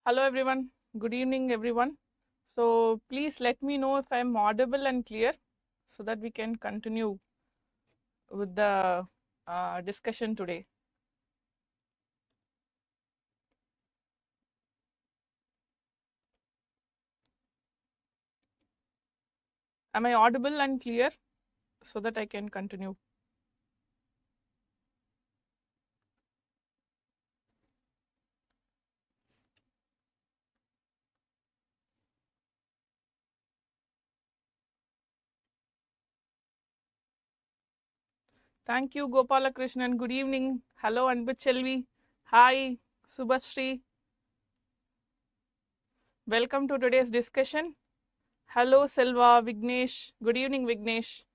Hello everyone, good evening everyone. So please let me know if I am audible and clear so that we can continue with the discussion today. Am I audible and clear so that I can continue? Thank you Gopalakrishnan, good evening. Hello Anbichelvi. Hi Subhashree. Welcome to today's discussion. Hello Selva, Vignesh. Good evening Vignesh.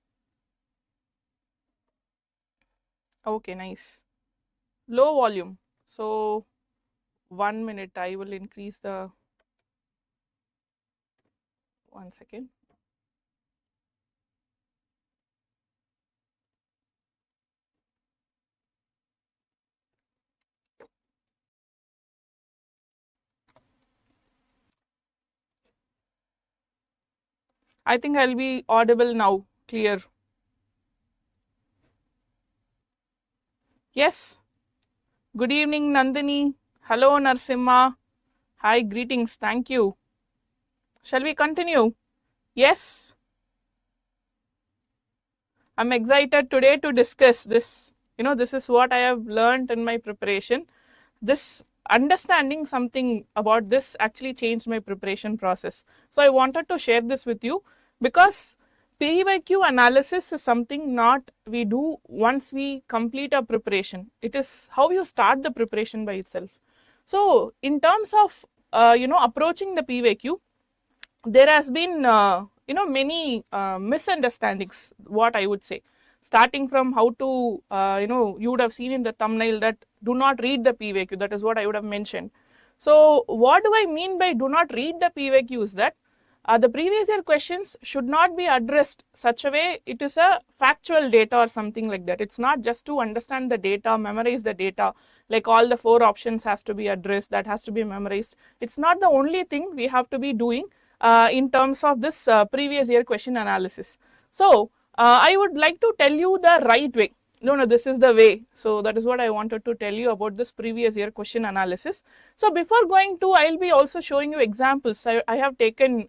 Okay, nice. Low volume. So 1 minute, I will increase the 1 second. I think I'll be audible now, clear. Yes. Good evening, Nandini. Hello, Narsimha. Hi, greetings. Thank you. Shall we continue? Yes. I'm excited today to discuss this. This is what I have learned in my preparation. This understanding something about this actually changed my preparation process. So I wanted to share this with you because PYQ analysis is something not we do once we complete our preparation. It is how you start the preparation by itself. So in terms of approaching the PYQ, there has been many misunderstandings, what I would say, starting from how to you would have seen in the thumbnail that do not read the PYQ. That is what I would have mentioned. So what do I mean by do not read the PYQ is that the previous year questions should not be addressed such a way it is a factual data or something like that. It's not just to understand the data, memorize the data, like all the 4 options has to be addressed, that has to be memorized. It's not the only thing we have to be doing in terms of this previous year question analysis. So I would like to tell you the right way. No, this is the way. So that is what I wanted to tell you about this previous year question analysis. So before going to, I'll be also showing you examples. I have taken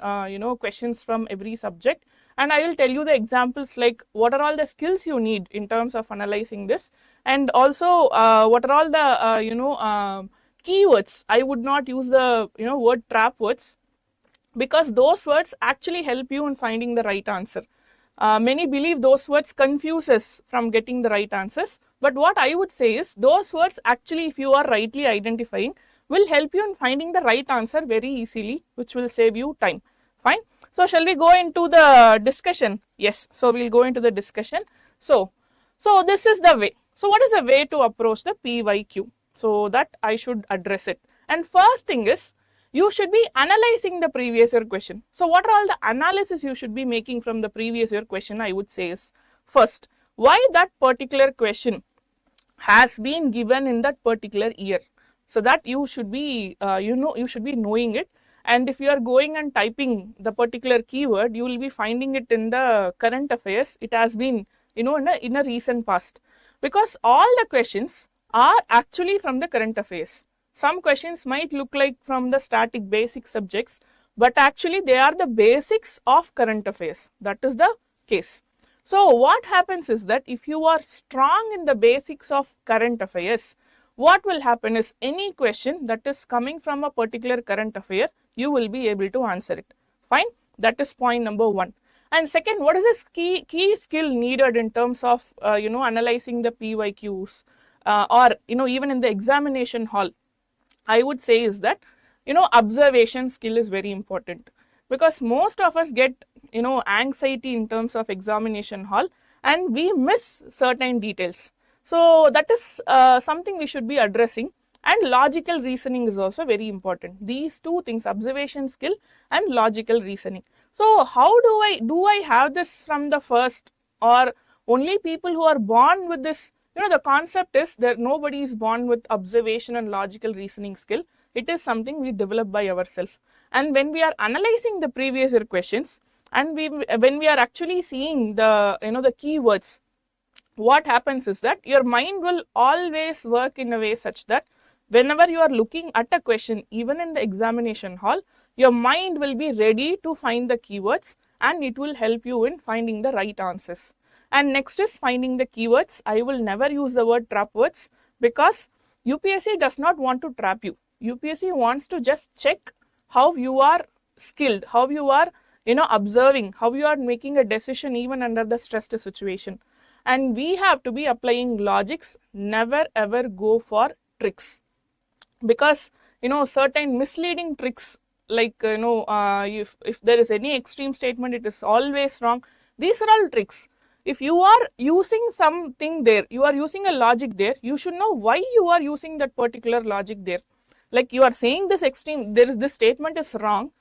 questions from every subject, and I will tell you the examples, like what are all the skills you need in terms of analyzing this, and also what are all the keywords. I would not use the word trap words, because those words actually help you in finding the right answer. Many believe those words confuse us from getting the right answers, but what I would say is those words actually, if you are rightly identifying, will help you in finding the right answer very easily, which will save you time. Fine. So shall we go into the discussion? Yes. So we'll go into the discussion. So this is the way. So what is the way to approach the PYQ? So that I should address it. And first thing is, you should be analyzing the previous year question. So what are all the analysis you should be making from the previous year question? I would say is, first, why that particular question has been given in that particular year. So that you should be you should be knowing it. And if you are going and typing the particular keyword, you will be finding it in the current affairs. It has been in a recent past, because all the questions are actually from the current affairs. Some questions might look like from the static basic subjects, but actually they are the basics of current affairs. That is the case. So what happens is that if you are strong in the basics of current affairs, what will happen is any question that is coming from a particular current affair, you will be able to answer it. Fine. That is point number 1. And second, what is this key skill needed in terms of analyzing the PYQs or even in the examination hall? I would say is that observation skill is very important, because most of us get anxiety in terms of examination hall and we miss certain details. So that is something we should be addressing. And logical reasoning is also very important. These two things, observation skill and logical reasoning. So how do I have this from the first, or only people who are born with this? The concept is that nobody is born with observation and logical reasoning skill. It is something we develop by ourselves. And when we are analyzing the previous year questions, and when we are actually seeing the the keywords, what happens is that your mind will always work in a way such that whenever you are looking at a question, even in the examination hall, your mind will be ready to find the keywords, and it will help you in finding the right answers. And next is finding the keywords. I will never use the word trap words, because UPSC does not want to trap you. UPSC wants to just check how you are skilled, how you are observing, how you are making a decision even under the stressed situation. And we have to be applying logics, never ever go for tricks, because certain misleading tricks, like if there is any extreme statement, it is always wrong. These are all tricks. If you are using something there, you are using a logic there, you should know why you are using that particular logic there. Like you are saying this extreme, this statement is wrong,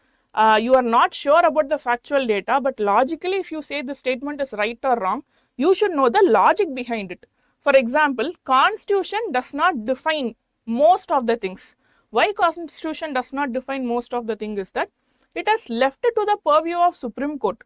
you are not sure about the factual data, but logically if you say the statement is right or wrong, you should know the logic behind it. For example, Constitution does not define most of the things. Why Constitution does not define most of the things is that it has left it to the purview of Supreme Court,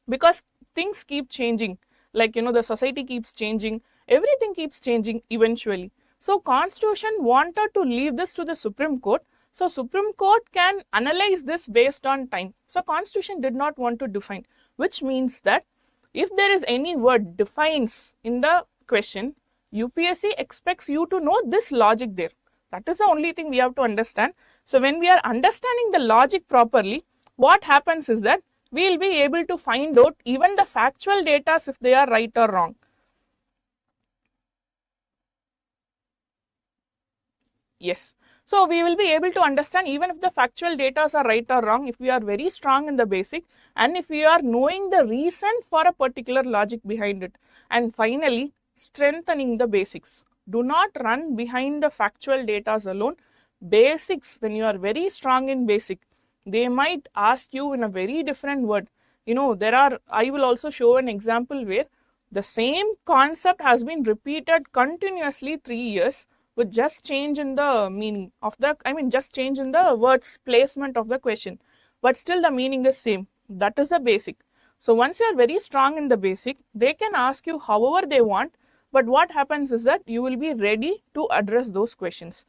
because things keep changing, like the society keeps changing, everything keeps changing eventually. So Constitution wanted to leave this to the Supreme Court, so Supreme Court can analyze this based on time. So Constitution did not want to define, which means that if there is any word defines in the question, UPSC expects you to know this logic there. That is the only thing we have to understand. So when we are understanding the logic properly, what happens is that we will be able to find out even the factual data if they are right or wrong. Yes. So we will be able to understand even if the factual data are right or wrong, if we are very strong in the basic, and if we are knowing the reason for a particular logic behind it. And finally, strengthening the basics. Do not run behind the factual data alone. Basics, when you are very strong in basic, they might ask you in a very different word. I will also show an example where the same concept has been repeated continuously 3 years, with just change in the meaning of the, just change in the words placement of the question, but still the meaning is same. That is the basic. So once you are very strong in the basic, they can ask you however they want, but what happens is that you will be ready to address those questions.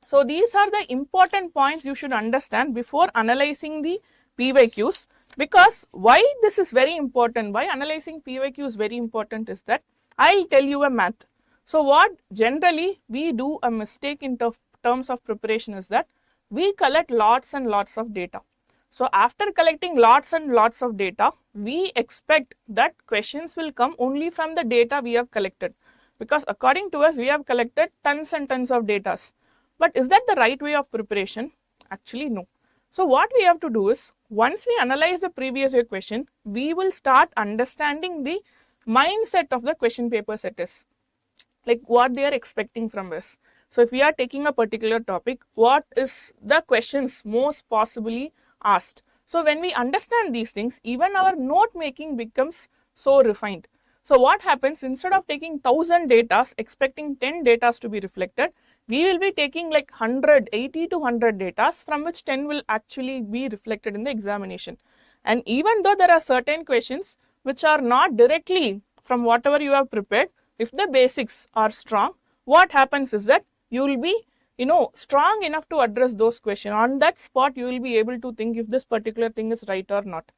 So these are the important points you should understand before analyzing the PYQs. Because why this is very important, why analyzing PYQ is very important is that I'll tell you a math. So what generally we do a mistake in terms of preparation is that we collect lots and lots of data. So after collecting lots and lots of data, we expect that questions will come only from the data we have collected, because according to us we have collected tons and tons of data. But is that the right way of preparation? Actually no. So what we have to do is, once we analyze the previous year question, we will start understanding the mindset of the question paper setters, like what they are expecting from us. So if we are taking a particular topic, what is the questions most possibly asked? So when we understand these things, even our note making becomes so refined. So what happens, instead of taking 1000 data, expecting 10 data to be reflected, we will be taking like 80 to 100 data, from which 10 will actually be reflected in the examination. And even though there are certain questions which are not directly from whatever you have prepared, if the basics are strong, what happens is that you will be strong enough to address those questions. On that spot, you will be able to think if this particular thing is right or not.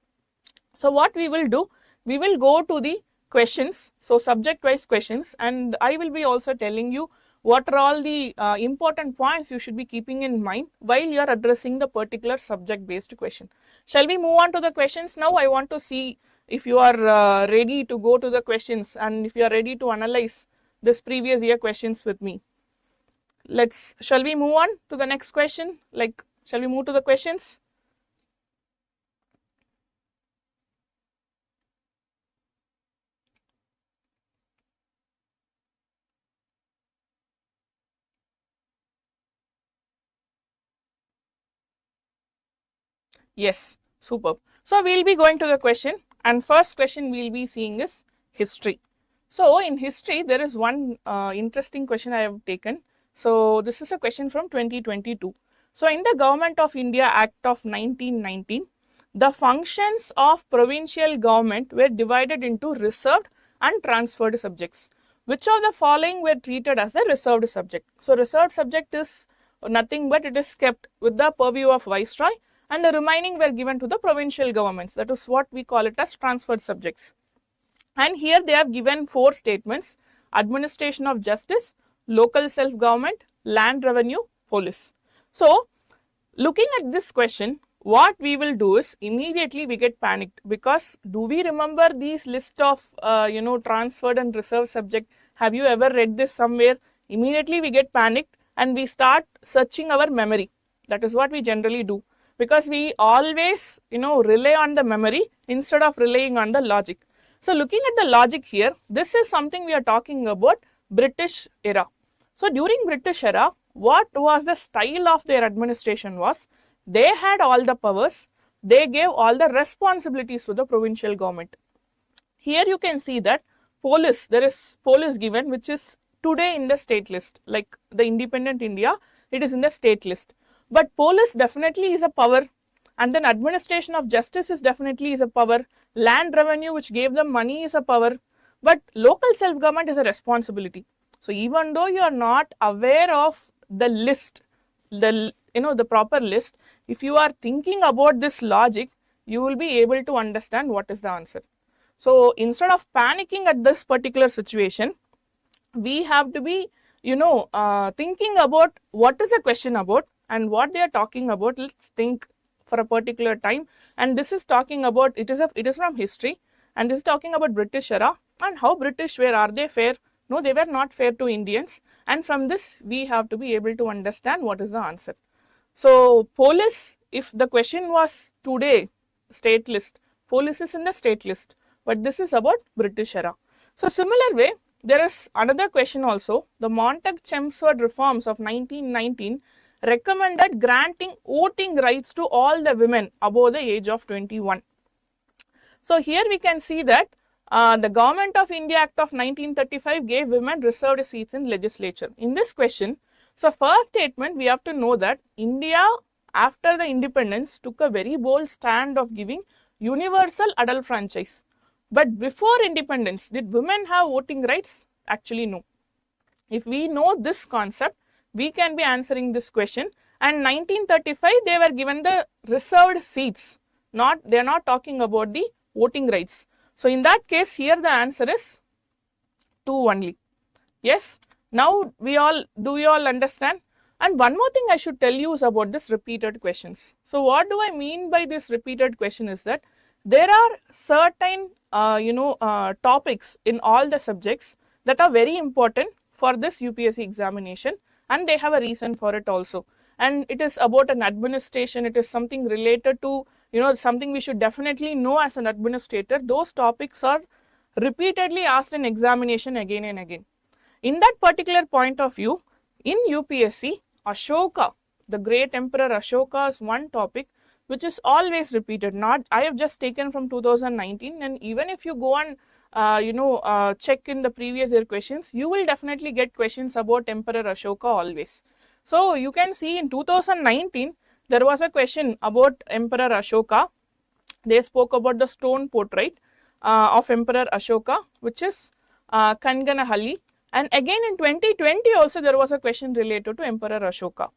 So what we will do, we will go to the questions, so subject wise questions, and I will be also telling you what are all the important points you should be keeping in mind while you are addressing the particular subject based question. Shall we move on to the questions now? I want to see if you are ready to go to the questions, and if you are ready to analyze this previous year questions with me. Shall we move on to the next question? Shall we move to the questions? Yes, superb. So we'll be going to the question, and first question we'll be seeing is history. So in history, there is one interesting question I have taken. So this is a question from 2022. So in the Government of India Act of 1919, the functions of provincial government were divided into reserved and transferred subjects. Which of the following were treated as a reserved subject? So reserved subject is nothing but it is kept with the purview of Viceroy, and the remaining were given to the provincial governments. That is what we call it as transferred subjects. And here they have given 4 statements: administration of justice, local self-government, land revenue, police. So looking at this question, what we will do is immediately we get panicked, because do we remember these list of transferred and reserved subject? Have you ever read this somewhere? Immediately we get panicked and we start searching our memory. That is what we generally do, because we always rely on the memory instead of relying on the logic. So looking at the logic here, this is something we are talking about British era. So during British era, what was the style of their administration was, they had all the powers, they gave all the responsibilities to the provincial government. Here you can see that police, there is police given, which is today in the state list, like the independent India, it is in the state list. But police definitely is a power, and then administration of justice is definitely is a power, land revenue which gave them money is a power, but local self-government is a responsibility. So even though you are not aware of the list, the proper list, if you are thinking about this logic, you will be able to understand what is the answer. So instead of panicking at this particular situation, we have to be thinking about what is the question about and what they are talking about. Let's think for a particular time, and this is talking about, it is from history, and this is talking about British era and how British were. Are they fair? No, they were not fair to Indians, and from this we have to be able to understand what is the answer. So police, if the question was today state list, police is in the state list, but this is about British era. So similar way, there is another question also. The Montague-Chelmsford reforms of 1919 recommended granting voting rights to all the women above the age of 21. So here we can see that the Government of India Act of 1935 gave women reserved seats in legislature. In this question, so first statement, we have to know that India after the independence took a very bold stand of giving universal adult franchise. But before independence, did women have voting rights? Actually no. If we know this concept, we can be answering this question. And 1935 they were given the reserved seats, they are not talking about the voting rights. So in that case, here the answer is 2 only. Yes. Now do you all understand? And one more thing I should tell you is about this repeated questions. So what do I mean by this repeated question is that there are certain topics in all the subjects that are very important for this UPSC examination, and they have a reason for it also. And it is about an administration, it is something related to something we should definitely know as an administrator. Those topics are repeatedly asked in examination again and again. In that particular point of view, in UPSC, Ashoka, the great emperor Ashoka is one topic which is always repeated. I have just taken from 2019, and even if you go and check in the previous year questions, you will definitely get questions about Emperor Ashoka always. So you can see in 2019 there was a question about Emperor Ashoka. They spoke about the stone portrait of Emperor Ashoka, which is Kanganahalli. And again in 2020 also there was a question related to Emperor Ashoka.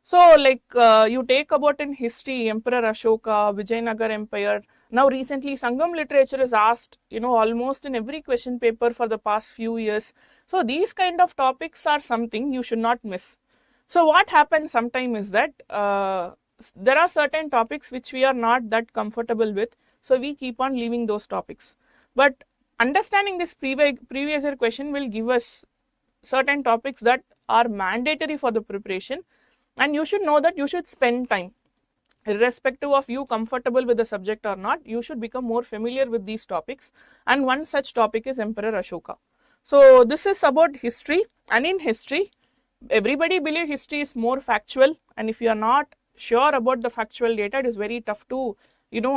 So like you take about in history, Emperor Ashoka, Vijayanagar Empire. Now recently Sangam literature is asked, almost in every question paper for the past few years. So these kind of topics are something you should not miss. So what happens sometimes is that there are certain topics which we are not that comfortable with. So we keep on leaving those topics. But understanding this previous year question will give us certain topics that are mandatory for the preparation, and you should know that you should spend time. Irrespective of you comfortable with the subject or not, you should become more familiar with these topics, and one such topic is Emperor Ashoka. So this is about history, and in history, everybody believes history is more factual, and if you are not sure about the factual data, it is very tough to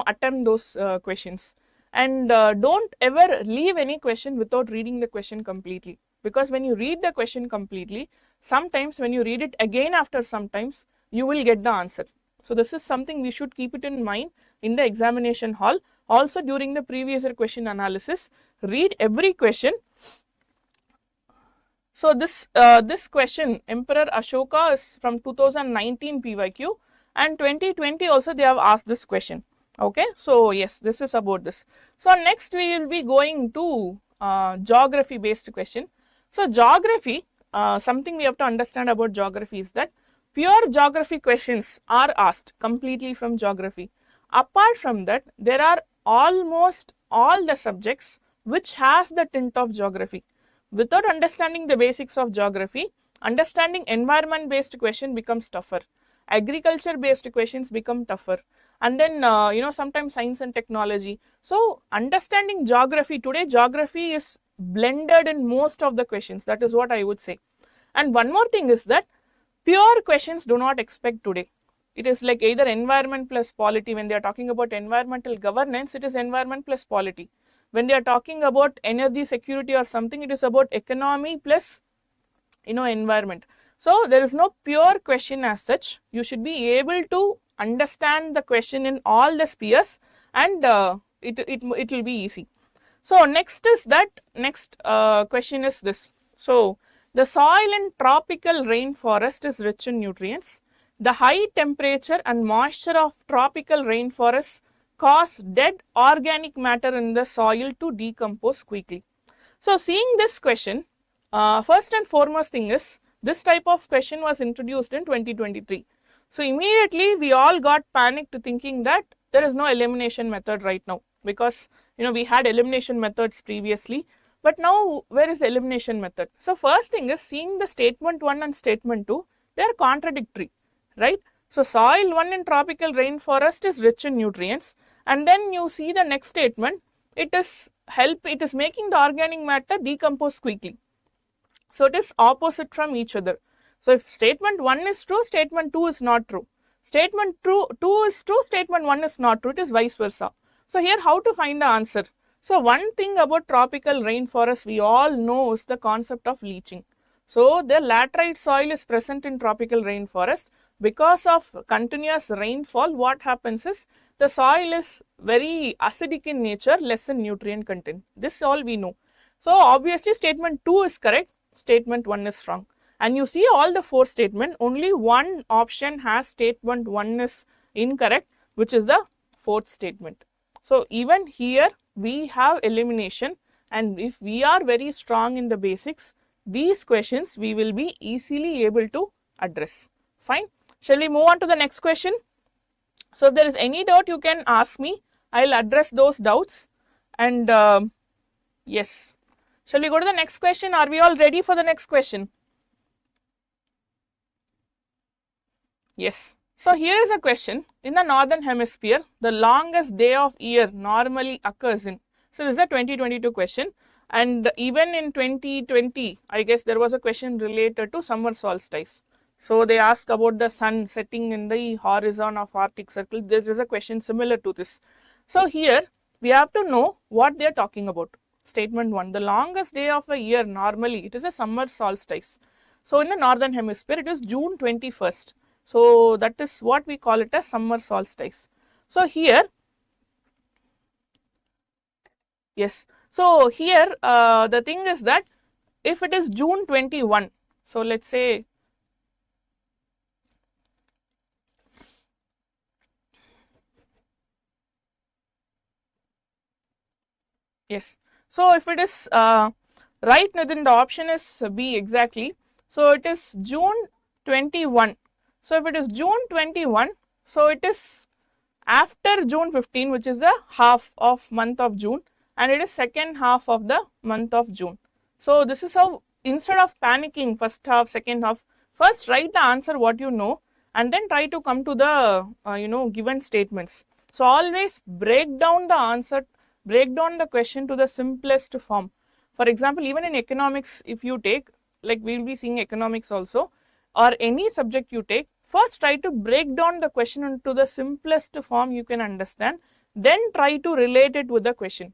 attempt those questions. And don't ever leave any question without reading the question completely. because when you read the question completely, sometimes when you read it again after sometimes, you will get the answer. So this is something we should keep it in mind in the examination hall. Also during the previous year question analysis, read every question. So this question, Emperor Ashoka, is from 2019 PYQ, and 2020 also they have asked this question. Okay, so yes, this is about this. So next we will be going to geography based question. So geography, something we have to understand about geography is that pure geography questions are asked completely from geography. Apart from that, there are almost all the subjects which has the tint of geography. Without understanding the basics of geography, understanding environment based question becomes tougher. Agriculture based questions become tougher. And then sometimes science and technology. So understanding geography, today geography is blended in most of the questions. That is what I would say. And one more thing is that pure questions do not expect today. It is like either environment plus polity. When they are talking about environmental governance, it is environment plus polity. When they are talking about energy security or something, it is about economy plus environment. So there is no pure question as such. You should be able to understand the question in all the spheres, and it will be easy. So next is that, next question is this. So the soil in tropical rainforest is rich in nutrients. The high temperature and moisture of tropical rainforests cause dead organic matter in the soil to decompose quickly. So seeing this question, first and foremost thing is, this type of question was introduced in 2023. So immediately we all got panicked thinking that there is no elimination method right now, because we had elimination methods previously, but now where is the elimination method? So first thing is, seeing the statement 1 and statement 2, they are contradictory, right? So soil 1 in tropical rainforest is rich in nutrients, and then you see the next statement, it is making the organic matter decompose quickly. So it is opposite from each other. So if statement 1 is true, statement 2 is not true. Statement 2 is true, statement 1 is not true, it is vice versa. So here how to find the answer? So one thing about tropical rainforest we all know is the concept of leaching. So the laterite soil is present in tropical rainforest. Because of continuous rainfall, what happens is the soil is very acidic in nature, less in nutrient content. This all we know. So obviously statement 2 is correct, statement 1 is wrong. And you see all the 4 statements, only one option has statement 1 is incorrect, which is the 4th statement. So even here we have elimination, and if we are very strong in the basics, these questions we will be easily able to address. Fine. Shall we move on to the next question? So if there is any doubt, you can ask me. I will address those doubts. And yes. Shall we go to the next question? Are we all ready for the next question? Yes. So here is a question. In the northern hemisphere, the longest day of year normally occurs in. So this is a 2022 question. And even in 2020, I guess there was a question related to summer solstice. So they asked about the sun setting in the horizon of Arctic Circle. There is a question similar to this. So here we have to know what they are talking about. Statement 1, the longest day of a year normally, it is a summer solstice. So in the northern hemisphere, it is June 21st. So that is what we call it as summer solstice. So here, yes. So here the thing is that if it is June 21, so let's say yes. So if it is right, then the option is B exactly. So it is June 21. So if it is June 21, so it is after June 15, which is the half of month of June, and it is second half of the month of June. So this is how, instead of panicking first half, second half, first write the answer what you know, and then try to come to the given statements. So always break down the answer, break down the question to the simplest form. For example, even in economics, if you take, like we will be seeing economics also, or any subject you take, first try to break down the question into the simplest form you can understand, then try to relate it with the question.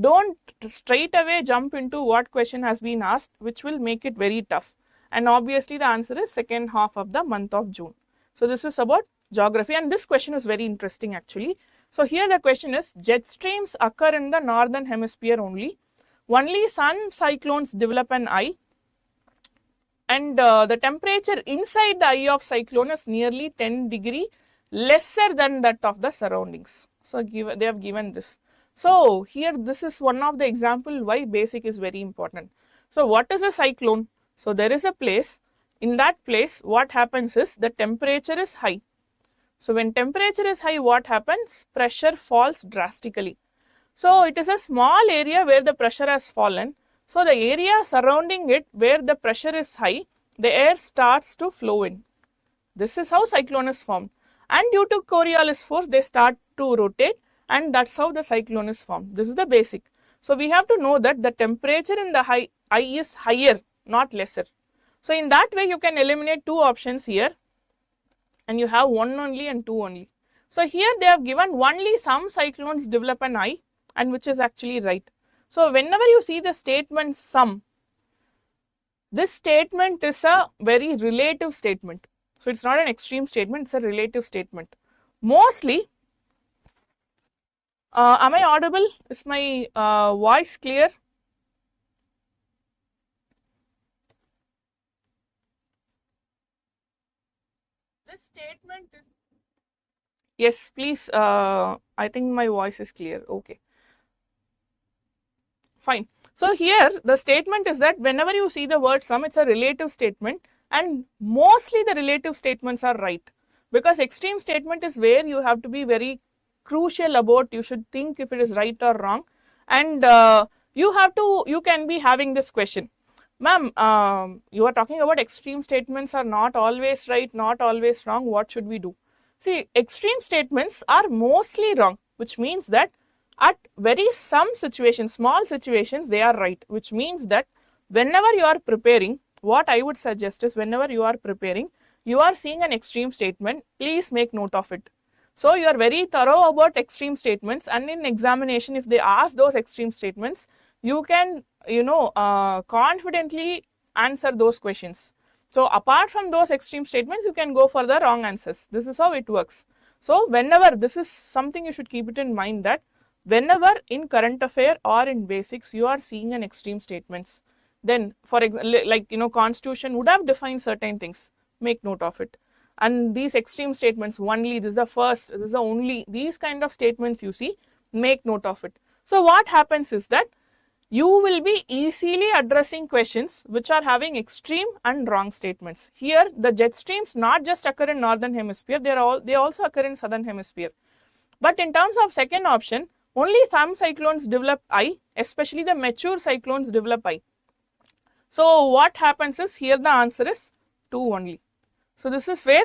don't straight away jump into what question has been asked, which will make it very tough. And obviously the answer is second half of the month of June. So this is about geography, and this question is very interesting actually. So here the question is, jet streams occur in the northern hemisphere only. Only some cyclones develop an eye, and the temperature inside the eye of cyclone is nearly 10 degree lesser than that of the surroundings. So they have given this. So here this is one of the example why basic is very important. So what is a cyclone? So there is a place, in that place what happens is the temperature is high. So when temperature is high, what happens? Pressure falls drastically. So it is a small area where the pressure has fallen. So the area surrounding it where the pressure is high, the air starts to flow in. This is how cyclone is formed. And due to Coriolis force, they start to rotate, and that's how the cyclone is formed. This is the basic. So we have to know that the temperature in the eye is higher, not lesser. So in that way, you can eliminate two options here, and you have one only and two only. So here they have given only some cyclones develop an eye, and which is actually right. So whenever you see the statement some, this statement is a very relative statement. So it's not an extreme statement, it's a relative statement. Mostly, am I audible? Is my voice clear? This statement is, yes, please, I think my voice is clear. Okay, fine. So here the statement is that whenever you see the word some, it's a relative statement, and mostly the relative statements are right, because extreme statement is where you have to be very crucial about, you should think if it is right or wrong, and you can be having this question, ma'am, you are talking about extreme statements are not always right, not always wrong, what should we do? See, extreme statements are mostly wrong, which means that at very some situations, small situations, they are right, which means that whenever you are preparing, what I would suggest is whenever you are preparing, you are seeing an extreme statement, please make note of it. So you are very thorough about extreme statements, and in examination, if they ask those extreme statements, you can, confidently answer those questions. So apart from those extreme statements, you can go for the wrong answers. This is how it works. So whenever, this is something you should keep it in mind, that whenever in current affair or in basics you are seeing an extreme statements, then for example, like constitution would have defined certain things, make note of it. And these extreme statements, only, this is the first, this is the only, these kind of statements you see, make note of it. So what happens is that you will be easily addressing questions which are having extreme and wrong statements. Here the jet streams not just occur in northern hemisphere, they also occur in southern hemisphere. But in terms of second option, only some cyclones develop eye, especially the mature cyclones develop eye. So what happens is, here the answer is 2 only. So this is where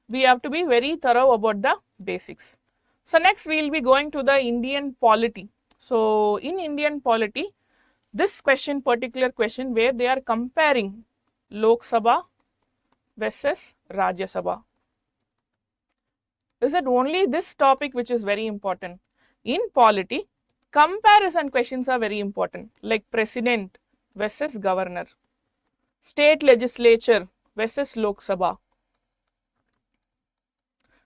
we have to be very thorough about the basics. So next we will be going to the Indian polity. So in Indian polity, this question, particular question, where they are comparing Lok Sabha versus Rajya Sabha. Is it only this topic which is very important? In polity, comparison questions are very important, like president versus governor, state legislature versus Lok Sabha.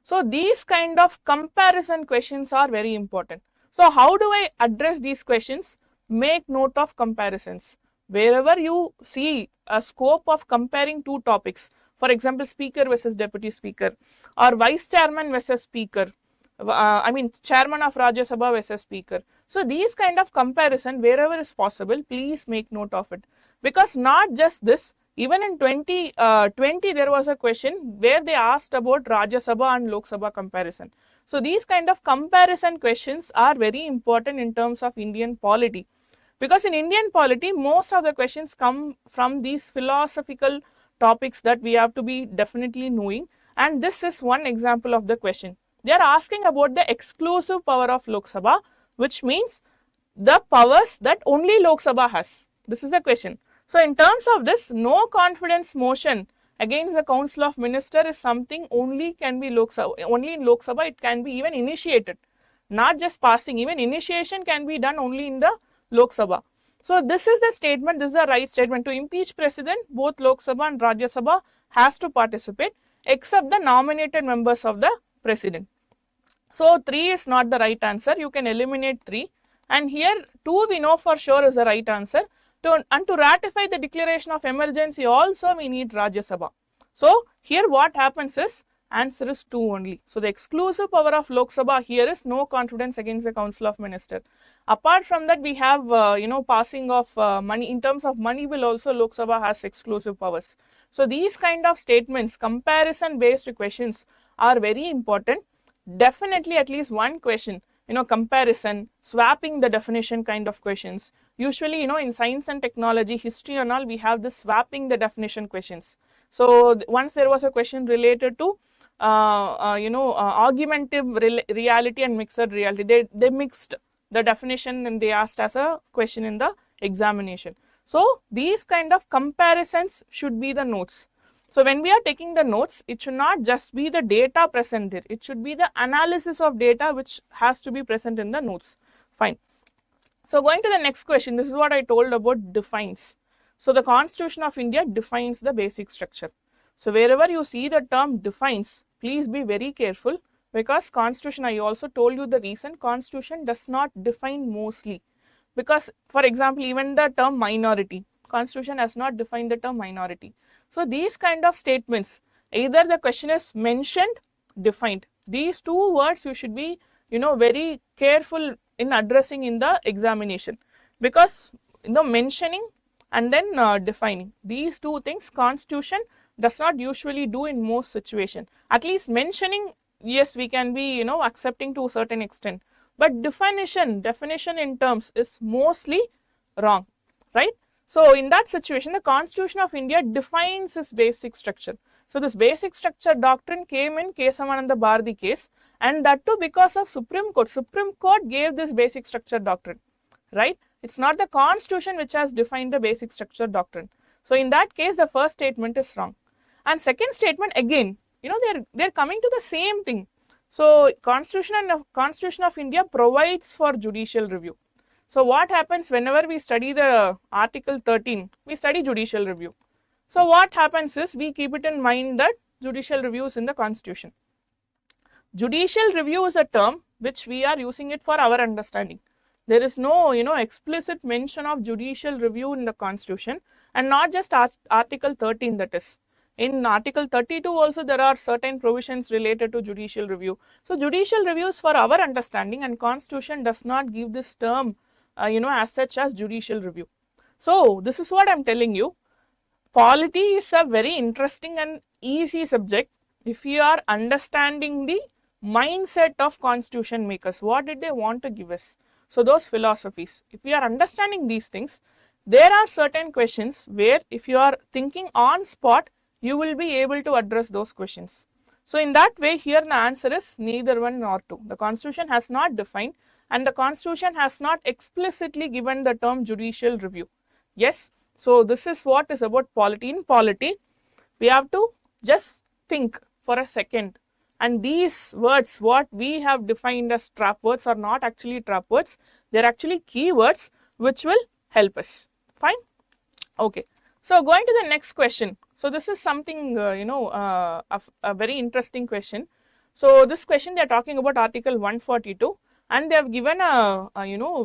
So these kind of comparison questions are very important. So how do I address these questions? Make note of comparisons. Wherever you see a scope of comparing two topics, for example, speaker versus deputy speaker, or vice chairman versus speaker, chairman of Rajya Sabha versus speaker. So these kind of comparison, wherever is possible, please make note of it. Because not just this, even in 2020 there was a question where they asked about Rajya Sabha and Lok Sabha comparison. So these kind of comparison questions are very important in terms of Indian polity. Because in Indian polity, most of the questions come from these philosophical topics that we have to be definitely knowing, and this is one example of the question. They are asking about the exclusive power of Lok Sabha, which means the powers that only Lok Sabha has. This is the question. So in terms of this, no confidence motion against the Council of Ministers is something only can be Lok Sabha, only in Lok Sabha it can be even initiated. not just passing, even initiation can be done only in the Lok Sabha. So this is the statement, this is the right statement. To impeach president, both Lok Sabha and Rajya Sabha has to participate except the nominated members of the president. So 3 is not the right answer, you can eliminate 3, and here 2 we know for sure is the right answer. And to ratify the declaration of emergency also we need Rajya Sabha. So here what happens is answer is 2 only. So the exclusive power of Lok Sabha here is no confidence against the Council of Ministers. Apart from that, we have passing of money. In terms of money bill also Lok Sabha has exclusive powers. So these kind of statements, comparison based questions are very important. Definitely at least one question, comparison, swapping the definition kind of questions. Usually, in science and technology, history and all, we have this swapping the definition questions. So once there was a question related to augmentative reality and mixed reality, they mixed the definition and they asked as a question in the examination. So these kind of comparisons should be the notes. So when we are taking the notes, it should not just be the data present there, it should be the analysis of data which has to be present in the notes. Fine. So going to the next question, this is what I told about defines. So the Constitution of India defines the basic structure. So wherever you see the term defines, please be very careful, because Constitution, I also told you the reason, Constitution does not define mostly. Because for example, even the term minority, Constitution has not defined the term minority. So these kind of statements, either the question is mentioned, defined. These two words you should be very careful in addressing in the examination, because mentioning and then defining, these two things Constitution does not usually do in most situation. At least mentioning, yes, we can be accepting to a certain extent, but definition in terms is mostly wrong, right? So in that situation, the Constitution of India defines its basic structure. So this basic structure doctrine came in Kesavananda Bharati case, and that too because of Supreme Court. Supreme Court gave this basic structure doctrine, right? It's not the Constitution which has defined the basic structure doctrine. So in that case, the first statement is wrong. And second statement, again, they're coming to the same thing. So Constitution of India provides for judicial review. So what happens whenever we study the Article 13, we study judicial review. So what happens is we keep it in mind that judicial review is in the Constitution. Judicial review is a term which we are using it for our understanding. There is no explicit mention of judicial review in the Constitution, and not just Article 13, that is. In Article 32 also there are certain provisions related to judicial review. So judicial review is for our understanding, and Constitution does not give this term as such as judicial review. So this is what I am telling you. Polity is a very interesting and easy subject if you are understanding the mindset of Constitution makers. What did they want to give us? So those philosophies, if you are understanding these things, there are certain questions where if you are thinking on spot, you will be able to address those questions. So in that way, here the answer is neither one nor two. The Constitution has not defined, and the Constitution has not explicitly given the term judicial review. Yes, so this is what is about polity. In polity, we have to just think for a second, and these words what we have defined as trap words are not actually trap words, they are actually key words which will help us. Fine. Okay, so going to the next question. So this is something a very interesting question. So this question, they are talking about Article 142, and they have given a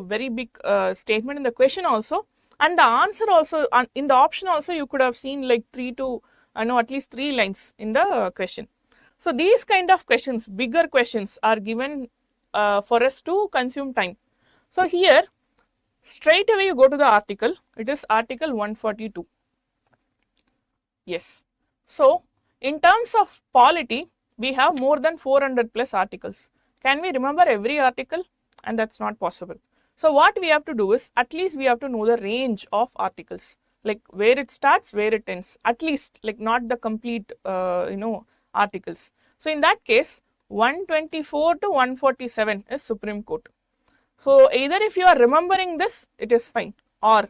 very big statement in the question also, and the answer also in the option also you could have seen like at least 3 lines in the question. So these kind of questions, bigger questions, are given for us to consume time. So here straight away you go to the article, it is Article 142. Yes. So in terms of polity, we have more than 400 plus articles. Can we remember every article? And that's not possible. So what we have to do is, at least we have to know the range of articles, like where it starts, where it ends, at least, like not the complete articles. So in that case, 124 to 147 is Supreme Court. So either if you are remembering this, it is fine, or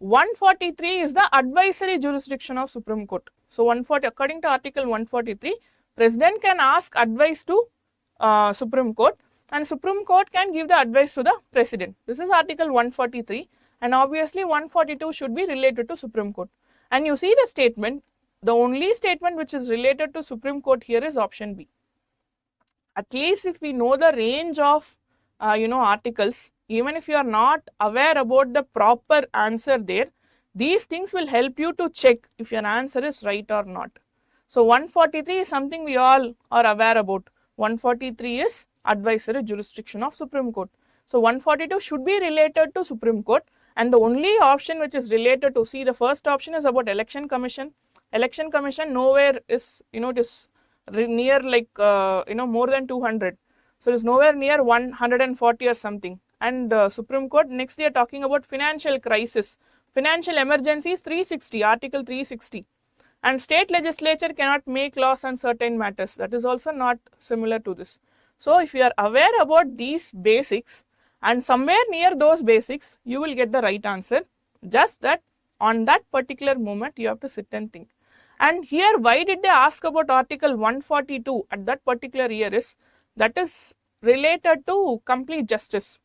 143 is the advisory jurisdiction of Supreme Court. So 140, according to Article 143, President can ask advice to Supreme Court, and Supreme Court can give the advice to the President. This is Article 143, and obviously 142 should be related to Supreme Court. And you see the statement, the only statement which is related to Supreme Court here is option B. At least if we know the range of articles, even if you are not aware about the proper answer there, these things will help you to check if your answer is right or not. So 143 is something we all are aware about. 143 is advisory jurisdiction of Supreme Court. So 142 should be related to Supreme Court, and the only option which is related to, see, the first option is about Election Commission. Election Commission nowhere is, it is near like more than 200. So it is nowhere near 140 or something. And Supreme Court, next they are talking about financial crisis. Financial emergencies 360, Article 360. And state legislature cannot make laws on certain matters. That is also not similar to this. So if you are aware about these basics and somewhere near those basics, you will get the right answer. Just that on that particular moment, you have to sit and think. And here, why did they ask about Article 142 at that particular year is, that is related to complete justice.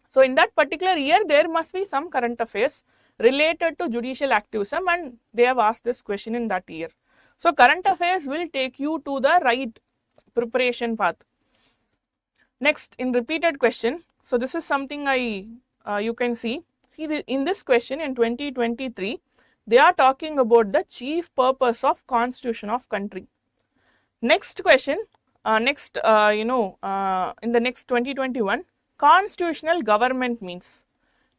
So in that particular year, there must be some current affairs related to judicial activism, and they have asked this question in that year. So current affairs will take you to the right preparation path. Next, in repeated question, so this is something you can see in this question in 2023, they are talking about the chief purpose of constitution of country. Next question, in the next 2021, constitutional government means.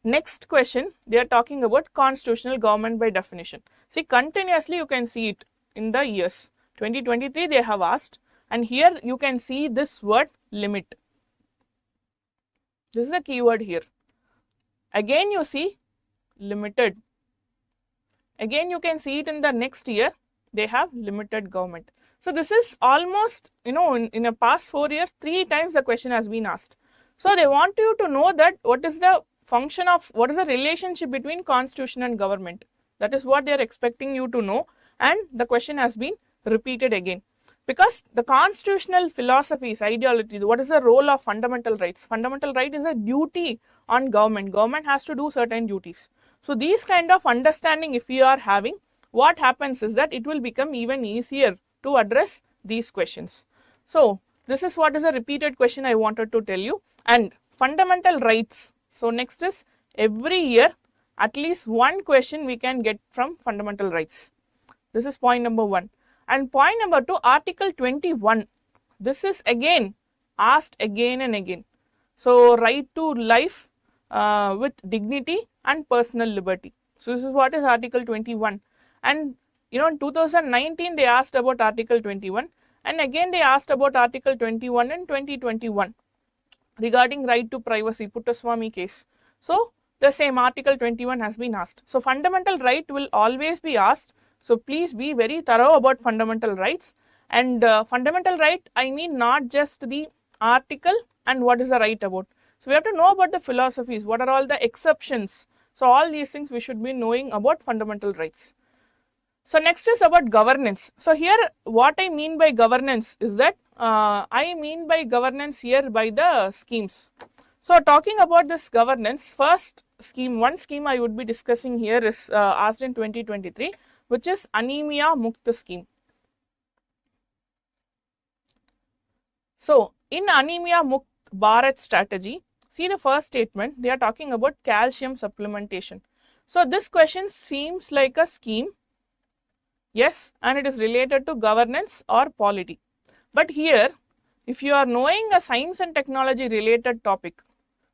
Next question, they are talking about constitutional government by definition. See, continuously you can see it in the years. 2023 they have asked, and here you can see this word limit. This is a keyword here. Again you see limited. Again you can see it in the next year, they have limited government. So this is almost, in a past 4 years, 3 times the question has been asked. So they want you to know that what is the function of, what is the relationship between constitution and government. That is what they are expecting you to know, and the question has been repeated again. Because the constitutional philosophies, ideologies, what is the role of fundamental rights? Fundamental right is a duty on government. Government has to do certain duties. So these kind of understanding if we are having, what happens is that it will become even easier to address these questions. So this is what is a repeated question I wanted to tell you. And fundamental rights. So next is, every year at least one question we can get from fundamental rights. This is point number 1. And point number 2, Article 21. This is again asked again and again. So right to life with dignity and personal liberty. So this is what is Article 21. And in 2019 they asked about Article 21, and again they asked about Article 21 in 2021 regarding right to privacy, Puttaswamy case. So the same Article 21 has been asked. So fundamental right will always be asked. So please be very thorough about fundamental rights. And fundamental right, I mean not just the article and what is the right about. So we have to know about the philosophies, what are all the exceptions. So all these things we should be knowing about fundamental rights. So next is about governance. So here what I mean by governance is that I mean by governance here by the schemes. So talking about this governance, first scheme, one scheme I would be discussing here is asked in 2023, which is Anemia Mukta scheme. So in Anemia Mukt Bharat strategy, see the first statement, they are talking about calcium supplementation. So this question seems like a scheme. Yes, and it is related to governance or polity. But here, if you are knowing a science and technology related topic,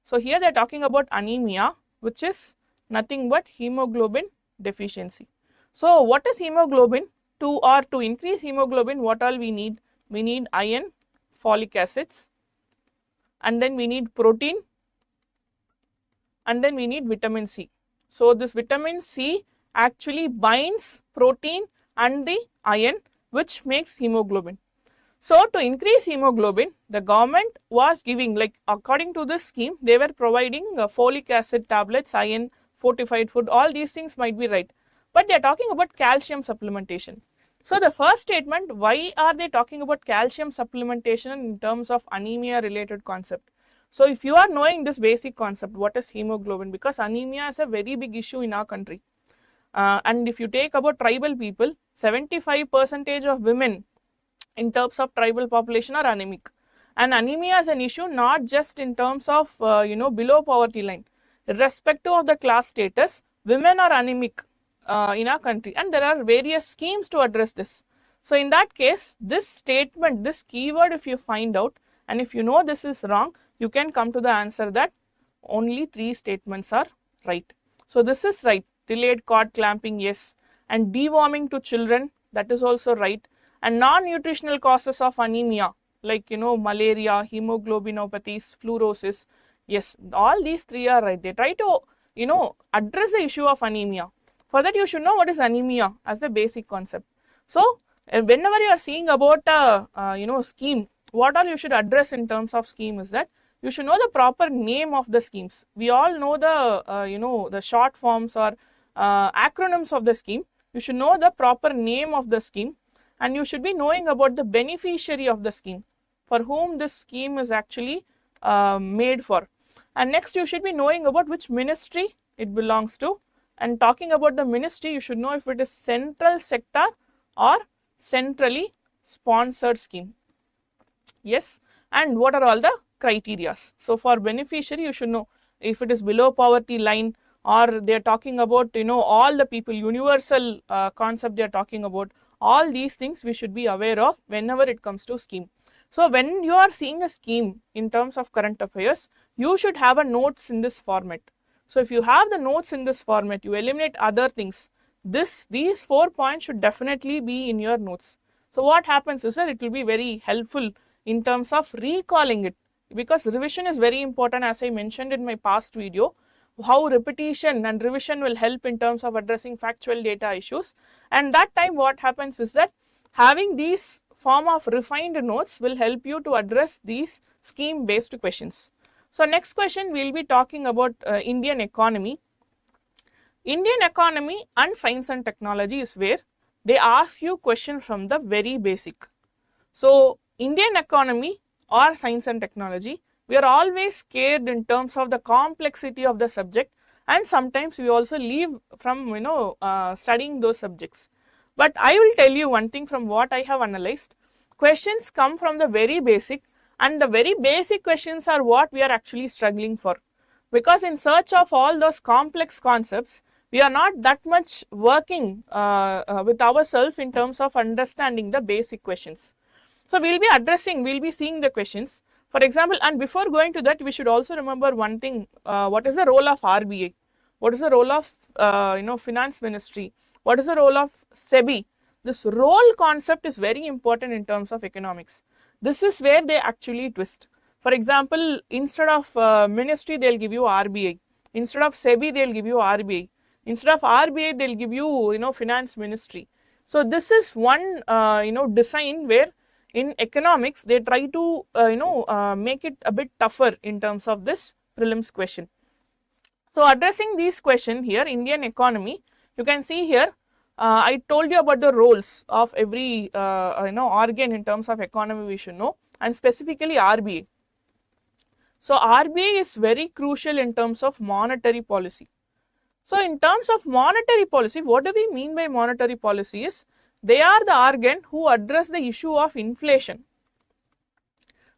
so here they are talking about anemia, which is nothing but hemoglobin deficiency. So what is hemoglobin? To increase hemoglobin, what all we need? We need iron, folic acids, and then we need protein, and then we need vitamin C. So this vitamin C actually binds protein and the iron, which makes hemoglobin. So to increase hemoglobin, the government was giving, like according to this scheme, they were providing folic acid tablets, iron, fortified food, all these things might be right. But they are talking about calcium supplementation. So the first statement, why are they talking about calcium supplementation in terms of anemia related concept? So if you are knowing this basic concept, what is hemoglobin? Because anemia is a very big issue in our country. And if you take about tribal people, 75% of women in terms of tribal population are anemic. And anemia is an issue not just in terms of below poverty line. Irrespective of the class status, women are anemic in our country, and there are various schemes to address this. So in that case, this statement, this keyword, if you find out and if you know this is wrong, you can come to the answer that only 3 statements are right. So this is right. Delayed cord clamping, yes, and deworming to children, that is also right. And non-nutritional causes of anemia like malaria, hemoglobinopathies, fluorosis, yes, all these 3 are right. They try to address the issue of anemia. For that, you should know what is anemia as a basic concept. So whenever you are seeing about a scheme, what all you should address in terms of scheme is that you should know the proper name of the schemes. We all know the the short forms or acronyms of the scheme. You should know the proper name of the scheme, and you should be knowing about the beneficiary of the scheme, for whom this scheme is actually made for. And next, you should be knowing about which ministry it belongs to, and talking about the ministry, you should know if it is central sector or centrally sponsored scheme. Yes, and what are all the criteria? So for beneficiary, you should know if it is below poverty line, or they are talking about all the people, universal concept they are talking about. All these things we should be aware of whenever it comes to scheme. So when you are seeing a scheme in terms of current affairs, you should have a notes in this format. So if you have the notes in this format, you eliminate other things. These 4 points should definitely be in your notes. So what happens is that it will be very helpful in terms of recalling it, because revision is very important, as I mentioned in my past video, how repetition and revision will help in terms of addressing factual data issues. And that time what happens is that having these form of refined notes will help you to address these scheme based questions. So next question, we will be talking about Indian economy. Indian economy and science and technology is where they ask you question from the very basic. So Indian economy or science and technology, we are always scared in terms of the complexity of the subject, and sometimes we also leave from studying those subjects. But I will tell you one thing from what I have analyzed. Questions come from the very basic, and the very basic questions are what we are actually struggling for, because in search of all those complex concepts, we are not that much working with ourselves in terms of understanding the basic questions. So we will be addressing, we will be seeing the questions. For example, and before going to that, we should also remember one thing, what is the role of RBI? What is the role of finance ministry? What is the role of SEBI? This role concept is very important in terms of economics. This is where they actually twist. For example, instead of ministry, they will give you RBI. Instead of SEBI, they will give you RBI. Instead of RBI, they will give you finance ministry. So this is one design where in economics they try to make it a bit tougher in terms of this prelims question. So addressing these question here, Indian economy, you can see here I told you about the roles of every organ in terms of economy we should know, and specifically RBI. So RBI is very crucial in terms of monetary policy. So in terms of monetary policy, what do we mean by monetary policy is, they are the organ who address the issue of inflation.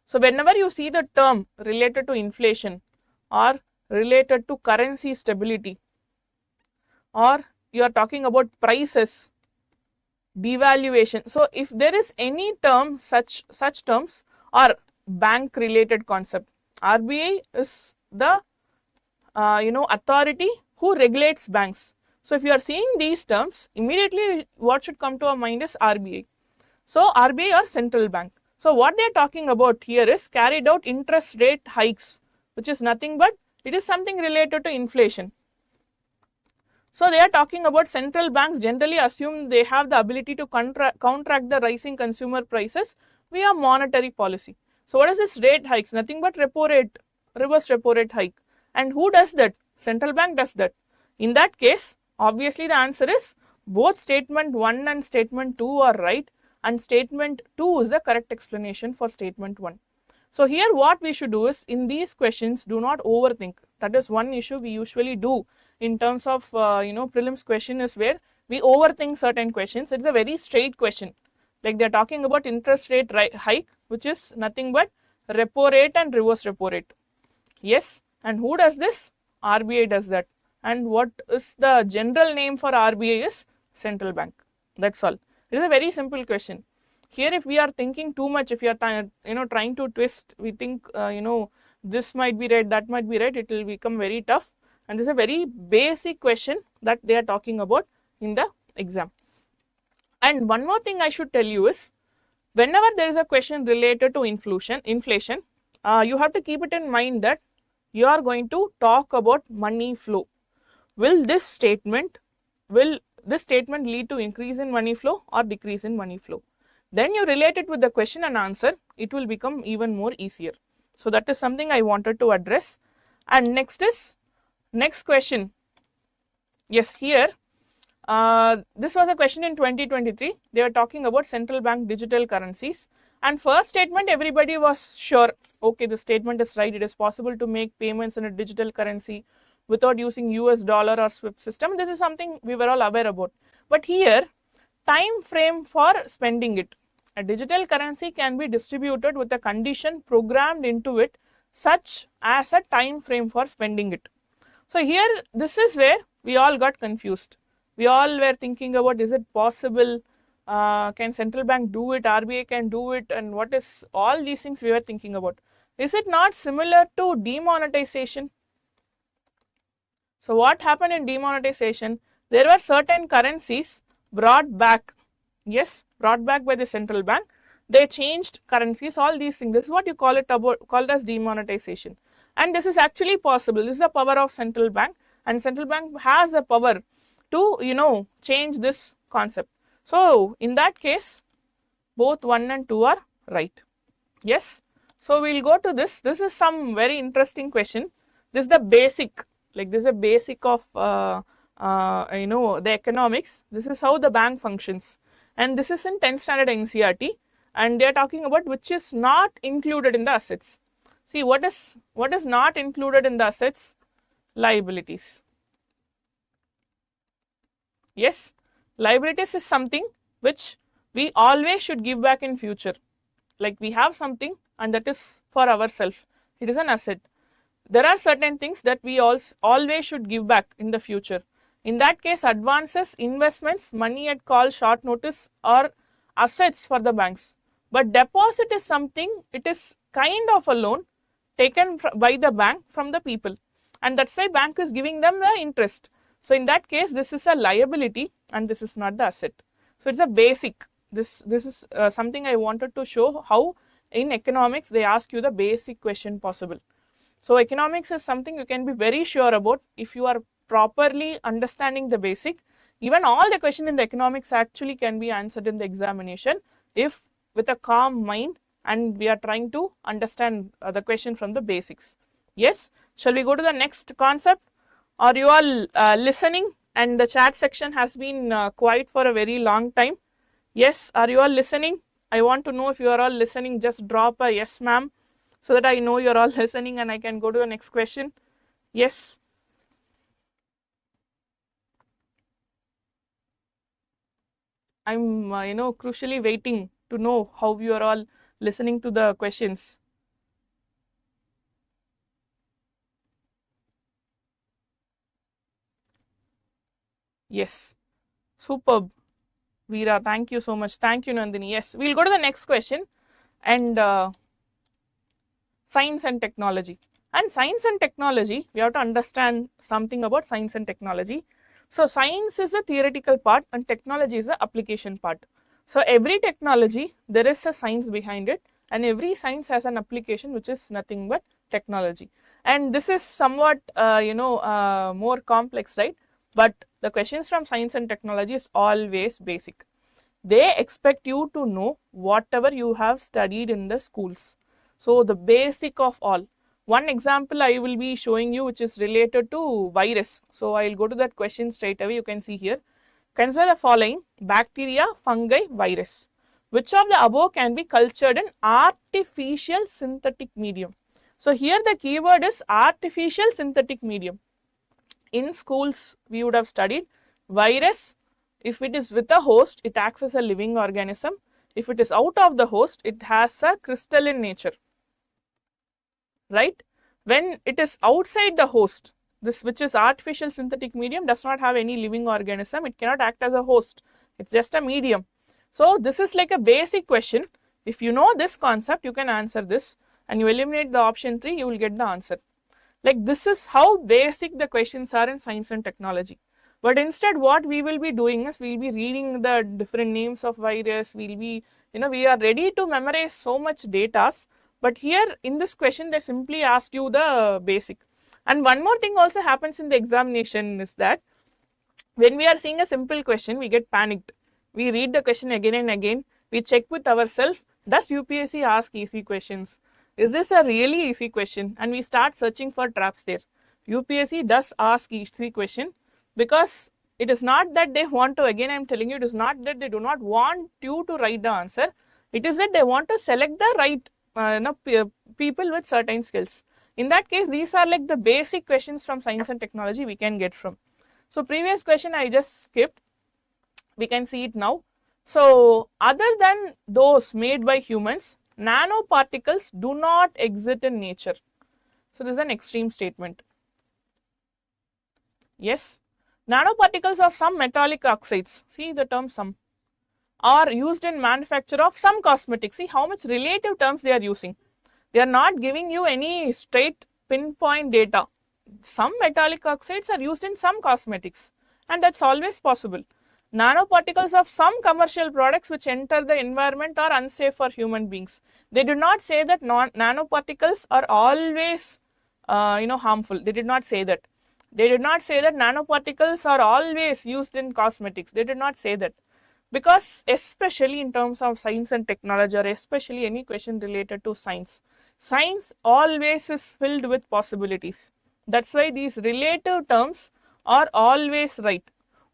So whenever you see the term related to inflation or related to currency stability, or you are talking about prices, devaluation. So if there is any term, such terms are bank related concept. RBI is the authority who regulates banks. So if you are seeing these terms, immediately what should come to our mind is RBI. So RBI or central bank. So what they are talking about here is carried out interest rate hikes, which is nothing but it is something related to inflation. So they are talking about central banks generally assume they have the ability to counteract the rising consumer prices via monetary policy. So what is this rate hikes? Nothing but repo rate, reverse repo rate hike. And who does that? Central bank does that. In that case, obviously the answer is Both statement 1 and statement 2 are right, and statement 2 is the correct explanation for statement 1. So here what we should do is, in these questions, do not overthink. That is one issue we usually do in terms of prelims question, is where we overthink certain questions. It's a very straight question, like they are talking about interest rate hike, which is nothing but repo rate and reverse repo rate. Yes, and who does this? RBI does that. And what is the general name for RBI is central bank. That's all. It is a very simple question. Here if we are thinking too much, if you are trying to twist, we think this might be right, that might be right, it will become very tough. And this is a very basic question that they are talking about in the exam. And one more thing I should tell you is, whenever there is a question related to inflation, you have to keep it in mind that you are going to talk about money flow. Will this statement lead to increase in money flow or decrease in money flow? Then you relate it with the question and answer, it will become even more easier. So that is something I wanted to address. And next question. Yes, here this was a question in 2023. They were talking about central bank digital currencies, and first statement everybody was sure, okay, the statement is right, it is possible to make payments in a digital currency without using US dollar or SWIFT system. This is something we were all aware about. But here, time frame for spending it. A digital currency can be distributed with a condition programmed into it, such as a time frame for spending it. So here, this is where we all got confused. We all were thinking about, is it possible, can central bank do it, RBI can do it, and what is all these things we were thinking about. Is it not similar to demonetization? So what happened in demonetization? There were certain currencies brought back, yes, brought back by the central bank. They changed currencies, all these things. This is what you call it as demonetization. And this is actually possible. This is the power of central bank, and central bank has the power to change this concept. So in that case, both 1 and 2 are right. Yes. So we will go to this. This is some very interesting question. This is the basic, like this is a basic of the economics. This is how the bank functions, and this is in 10th standard NCERT, and they are talking about which is not included in the assets. See, what is not included in the assets? Liabilities. Yes, liabilities is something which we always should give back in future. Like we have something and that is for ourselves. It is an asset. There are certain things that we always should give back in the future. In that case, advances, investments, money at call, short notice are assets for the banks. But deposit is something, it is kind of a loan taken by the bank from the people, and that's why bank is giving them the interest. So in that case, this is a liability and this is not the asset. So it's a basic. This is something I wanted to show how in economics they ask you the basic question possible. So economics is something you can be very sure about if you are properly understanding the basic. Even all the questions in the economics actually can be answered in the examination if with a calm mind and we are trying to understand the question from the basics. Yes, shall we go to the next concept? Are you all listening? And the chat section has been quiet for a very long time. Yes, are you all listening? I want to know if you are all listening. Just drop a yes ma'am so that I know you are all listening and I can go to the next question. Yes. I'm crucially waiting to know how you are all listening to the questions. Yes, superb, Veera, thank you so much. Thank you, Nandini. Yes, we'll go to the next question, and science and technology. And science and technology, we have to understand something about science and technology. So science is a theoretical part and technology is the application part. So every technology, there is a science behind it, and every science has an application which is nothing but technology. And this is somewhat more complex, right? But the questions from science and technology is always basic. They expect you to know whatever you have studied in the schools. So the basic of all. One example I will be showing you which is related to virus. So I will go to that question straight away. You can see here. Consider the following: bacteria, fungi, virus. Which of the above can be cultured in artificial synthetic medium? So here the keyword is artificial synthetic medium. In schools we would have studied virus. If it is with a host, it acts as a living organism. If it is out of the host, it has a crystalline nature, right? When it is outside the host, this which is artificial synthetic medium does not have any living organism, it cannot act as a host, it's just a medium. So this is like a basic question. If you know this concept, you can answer this, and you eliminate the option 3, you will get the answer. Like, this is how basic the questions are in science and technology. But instead what we will be doing is, we will be reading the different names of virus, we will be, we are ready to memorize so much data, but here in this question they simply asked you the basic. And one more thing also happens in the examination is that when we are seeing a simple question, we get panicked. We read the question again and again, we check with ourselves, does UPSC ask easy questions? Is this a really easy question? And we start searching for traps there. UPSC does ask easy question, because it is not that they want to, again I am telling you, it is not that they do not want you to write the answer, it is that they want to select the right people with certain skills. In that case, these are like the basic questions from science and technology we can get from. So previous question I just skipped, we can see it now. So other than those made by humans, nanoparticles do not exist in nature. So this is an extreme statement. Yes, nanoparticles of some metallic oxides, see the term some, are used in manufacture of some cosmetics. See how much relative terms they are using. They are not giving you any straight pinpoint data. Some metallic oxides are used in some cosmetics, and that's always possible. Nanoparticles of some commercial products which enter the environment are unsafe for human beings. They do not say that nanoparticles are always harmful. They did not say that. They did not say that nanoparticles are always used in cosmetics. They did not say that. Because especially in terms of science and technology, or especially any question related to science, science always is filled with possibilities. That's why these relative terms are always right.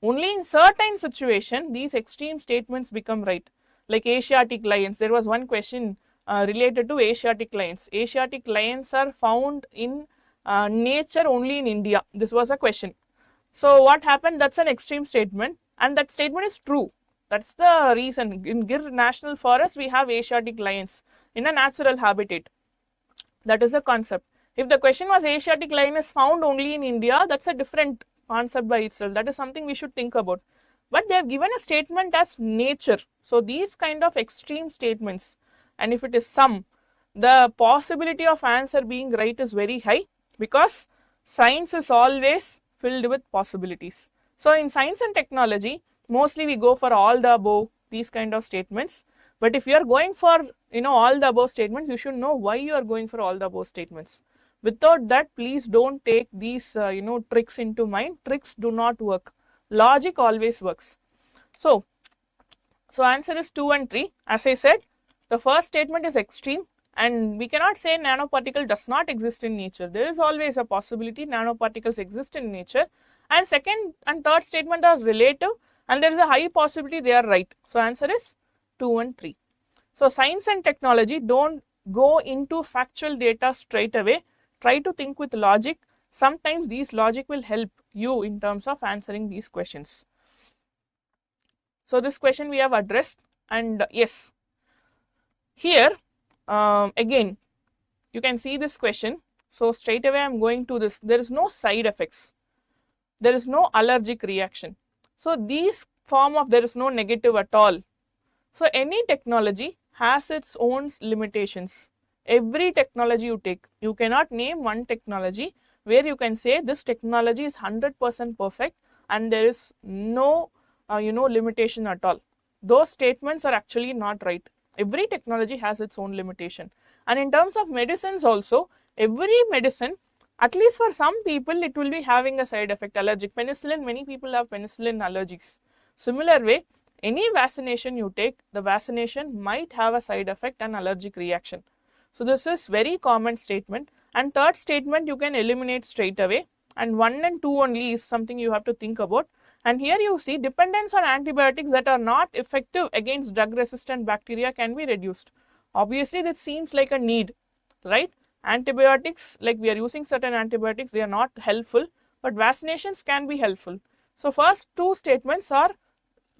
Only in certain situation these extreme statements become right. Like Asiatic lions, there was one question related to Asiatic lions. Asiatic lions are found in nature only in India. This was a question. So what happened? That's an extreme statement, and that statement is true. That's the reason. In Gir National Forest, we have Asiatic lions in a natural habitat. That is the concept. If the question was Asiatic lion is found only in India, that's a different concept by itself. That is something we should think about. But they have given a statement as nature. So these kind of extreme statements, and if it is some, the possibility of answer being right is very high, because science is always filled with possibilities. So in science and technology, mostly we go for all the above, these kind of statements. But if you are going for all the above statements, you should know why you are going for all the above statements. Without that, please don't take these tricks into mind. Tricks do not work. Logic always works. So answer is 2 and 3. As I said, the first statement is extreme, and we cannot say nanoparticle does not exist in nature. There is always a possibility nanoparticles exist in nature. And second and third statement are relative, and there is a high possibility they are right. So answer is 2 and 3. So science and technology, don't go into factual data straight away. Try to think with logic. Sometimes these logic will help you in terms of answering these questions. So this question we have addressed, and yes, here again you can see this question. So straight away I am going to this. There is no side effects. There is no allergic reaction. So these form of, there is no negative at all. So any technology has its own limitations. Every technology you take, you cannot name one technology where you can say this technology is 100% perfect and there is no limitation at all. Those statements are actually not right. Every technology has its own limitation. And in terms of medicines also, every medicine, at least for some people, it will be having a side effect. Allergic penicillin, many people have penicillin allergies. Similar way, any vaccination you take, the vaccination might have a side effect and allergic reaction. So this is very common statement. And third statement you can eliminate straight away, and 1 and 2 only is something you have to think about. And here you see dependence on antibiotics that are not effective against drug resistant bacteria can be reduced. Obviously this seems like a need, right? Antibiotics, like we are using certain antibiotics, they are not helpful, but vaccinations can be helpful. So first two statements are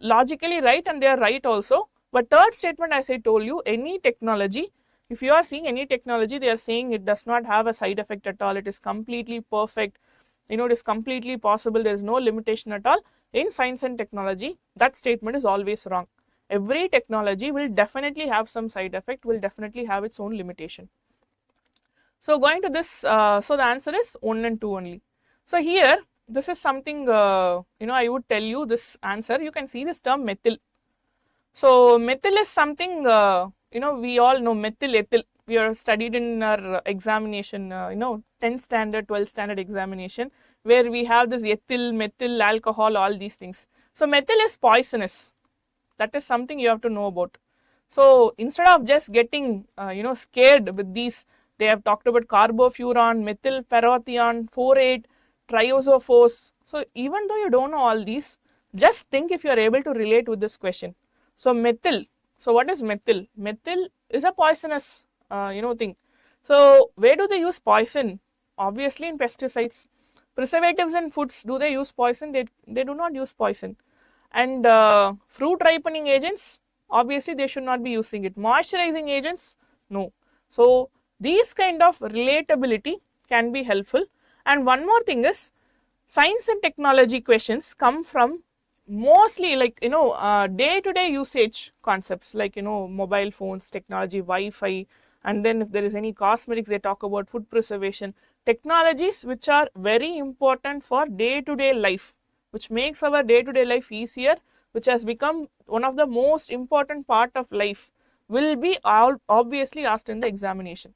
logically right and they are right also, but third statement, as I told you, any technology, if you are seeing any technology, they are saying it does not have a side effect at all, it is completely perfect, it is completely possible, there is no limitation at all. In science and technology, that statement is always wrong. Every technology will definitely have some side effect, will definitely have its own limitation. So going to this, so the answer is 1 and 2 only. So here this is something, I would tell you this answer. You can see this term methyl. So methyl is something, we all know methyl, ethyl. We are studied in our examination, 10th standard, 12th standard examination, where we have this ethyl, methyl, alcohol, all these things. So methyl is poisonous. That is something you have to know about. So instead of just getting, scared with these, they have talked about carbofuran, methyl parathion, phorate, triosophos. So even though you don't know all these, just think if you are able to relate with this question. So methyl. So what is methyl? Methyl is a poisonous, thing. So where do they use poison? Obviously in pesticides. Preservatives in foods, do they use poison? They do not use poison. And fruit ripening agents, obviously they should not be using it. Moisturizing agents, no. So these kind of relatability can be helpful. And one more thing is, science and technology questions come from mostly like day to day usage concepts, like mobile phones, technology, Wi-Fi, and then if there is any cosmetics, they talk about food preservation, technologies which are very important for day to day life, which makes our day to day life easier, which has become one of the most important part of life, will be obviously asked in the examination.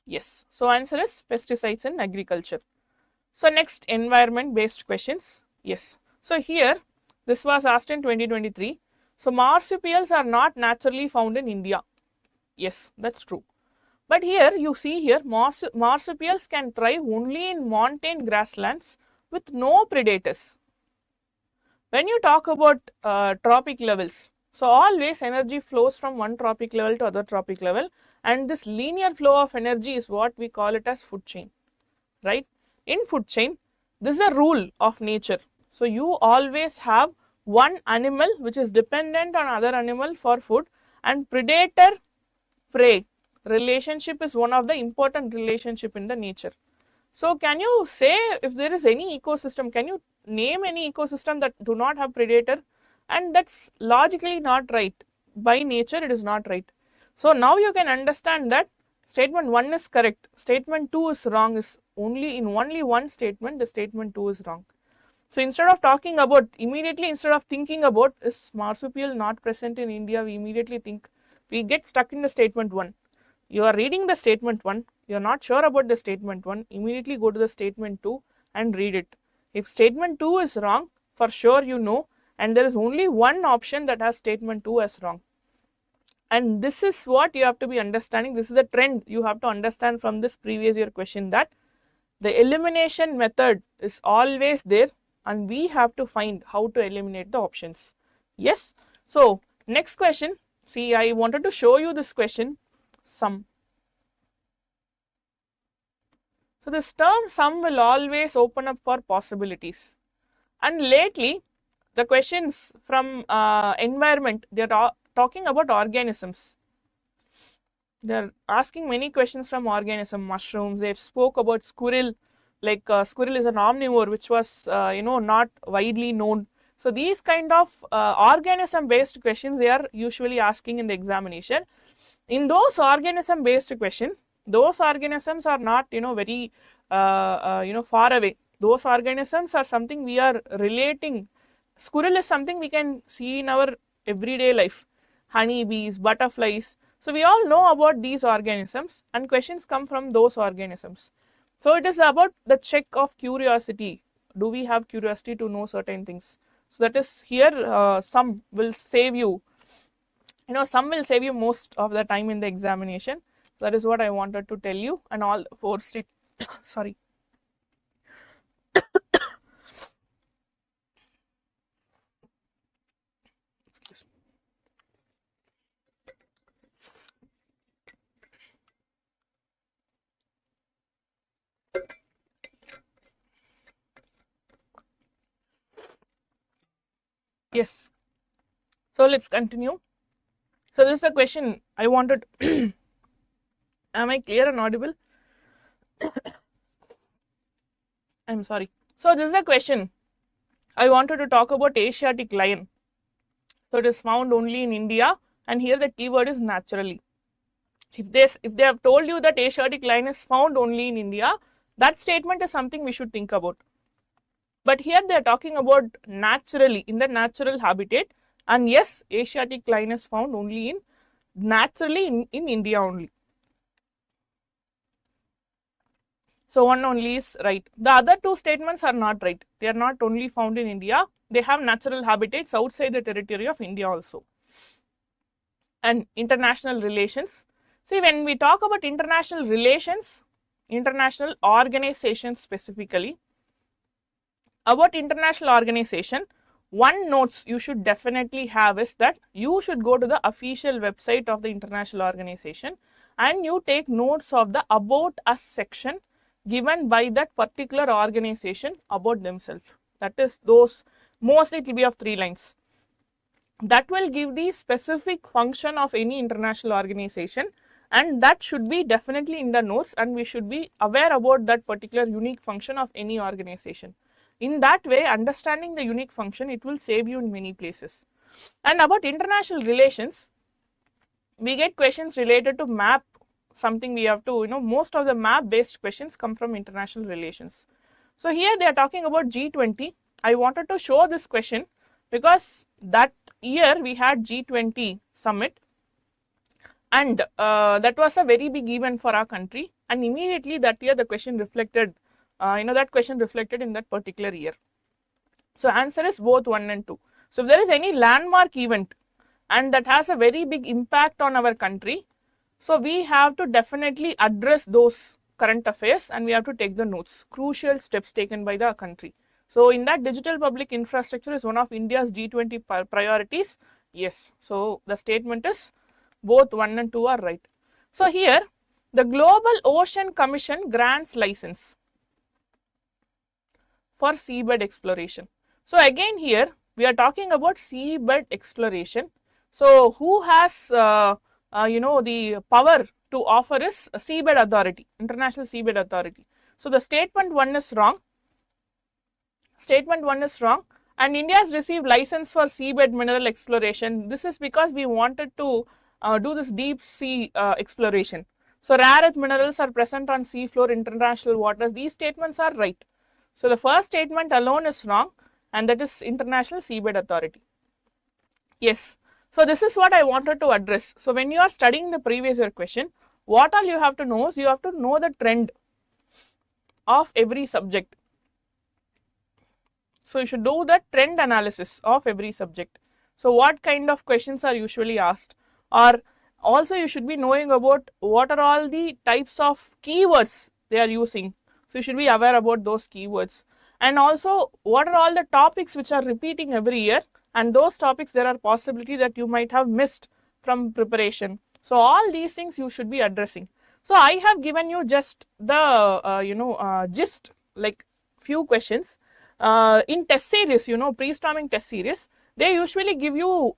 Yes, so answer is pesticides in agriculture. So next, environment based questions. Yes, so here this was asked in 2023. So marsupials are not naturally found in India. Yes, that's true. But here you see here marsupials can thrive only in montane grasslands with no predators. When you talk about tropic levels, so always energy flows from one tropic level to other tropic level, and this linear flow of energy is what we call it as food chain, right? In food chain, this is a rule of nature. So you always have one animal which is dependent on other animal for food, and predator prey relationship is one of the important relationship in the nature. So can you say if there is any ecosystem, can you name any ecosystem that do not have predator? And that's logically not right. By nature it is not right. So now you can understand that statement 1 is correct, statement 2 is wrong, is only in only one statement the statement 2 is wrong. So instead of talking about immediately, instead of thinking about is marsupial not present in India, we immediately think, we get stuck in the statement 1. You are reading the statement 1, you are not sure about the statement 1, immediately go to the statement 2 and read it. If statement 2 is wrong, for sure you know, and there is only one option that has statement 2 as wrong. And this is what you have to be understanding, this is the trend you have to understand from this previous year question, that the elimination method is always there and we have to find how to eliminate the options. Yes. So next question, see, I wanted to show you this question, sum. So this term sum will always open up for possibilities, and lately the questions from environment, they are talking about organisms. They are asking many questions from organism, mushrooms, they spoke about squirrel, like squirrel is an omnivore which was not widely known. So these kind of organism based questions they are usually asking in the examination. In those organism based questions, those organisms are not very far away. Those organisms are something we are relating. Squirrel is something we can see in our everyday life, honeybees, butterflies. So we all know about these organisms and questions come from those organisms. So it is about the check of curiosity. Do we have curiosity to know certain things? So that is here sum will save you. Sum will save you most of the time in the examination. That is what I wanted to tell you, and all 4 sorry. Yes. So let's continue. So this is a question I wanted. Am I clear and audible? I'm sorry. So this is a question I wanted to talk about Asiatic lion. So it is found only in India, and here the keyword is naturally. If they have told you that Asiatic lion is found only in India, that statement is something we should think about. But here they are talking about naturally, in the natural habitat, and yes, Asiatic lion is found only in naturally in India only. So one only is right. The other two statements are not right. They are not only found in India, they have natural habitats outside the territory of India also. And international relations. See, when we talk about international relations, international organizations specifically, about international organization, one notes you should definitely have is that you should go to the official website of the international organization and you take notes of the about us section given by that particular organization about themselves. That is, those mostly it will be of 3 lines. That will give the specific function of any international organization, and that should be definitely in the notes, and we should be aware about that particular unique function of any organization. In that way, understanding the unique function, it will save you in many places. And about international relations, we get questions related to map, something we have to, most of the map based questions come from international relations. So here they are talking about G20. I wanted to show this question because that year we had G20 summit, and that was a very big event for our country, and immediately that year the question reflected, that question reflected in that particular year. So answer is both 1 and 2. So if there is any landmark event and that has a very big impact on our country, so we have to definitely address those current affairs and we have to take the notes, crucial steps taken by the country. So in that, digital public infrastructure is one of India's G20 priorities. Yes, so the statement is both 1 and 2 are right. So here the Global Ocean Commission grants license for seabed exploration. So again here we are talking about seabed exploration. So who has the power to offer is a Seabed Authority, International Seabed Authority. So the statement 1 is wrong. Statement 1 is wrong, and India has received license for seabed mineral exploration. This is because we wanted to do this deep sea exploration. So rare earth minerals are present on seafloor international waters. These statements are right. So the first statement alone is wrong, and that is International Seabed Authority. Yes. So this is what I wanted to address. So when you are studying the previous year question, what all you have to know is you have to know the trend of every subject. So you should do the trend analysis of every subject. So what kind of questions are usually asked, or also you should be knowing about what are all the types of keywords they are using. So you should be aware about those keywords, and also what are all the topics which are repeating every year, and those topics there are possibility that you might have missed from preparation. So all these things you should be addressing. So I have given you just the gist, like few questions. In test series, pre-storming test series, they usually give you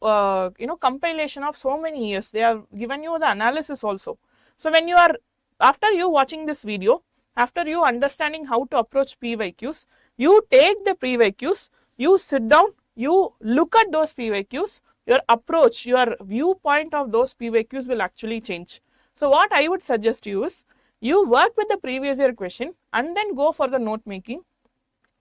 compilation of so many years. They have given you the analysis also. So when you are, after you watching this video, after you understanding how to approach PYQs, you take the PYQs, you sit down, you look at those PYQs, your approach, your viewpoint of those PYQs will actually change. So what I would suggest you is, you work with the previous year question and then go for the note making,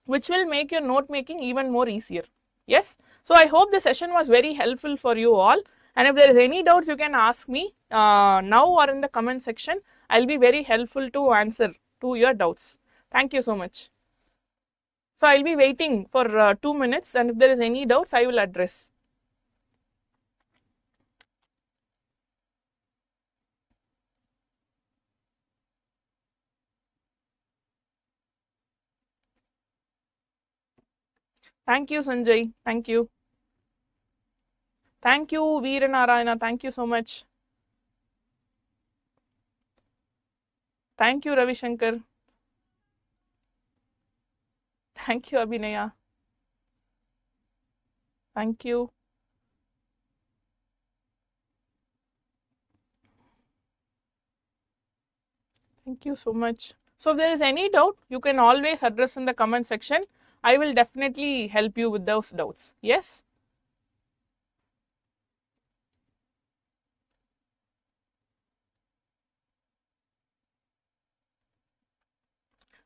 which will make your note making even more easier. Yes. So I hope the session was very helpful for you all, and if there is any doubts you can ask me now or in the comment section. I'll be very helpful to answer to your doubts. Thank you so much. So I'll be waiting for 2 minutes, and if there is any doubts I will address. Thank you, Sanjay. Thank you. Thank you, Veeranarayana. Thank you so much. Thank you, Ravi Shankar. Thank you, Abhinaya. Thank you. Thank you so much. So if there is any doubt, you can always address in the comment section. I will definitely help you with those doubts. Yes?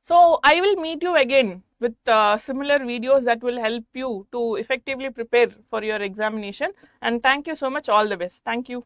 So I will meet you again with similar videos that will help you to effectively prepare for your examination. And thank you so much. All the best. Thank you.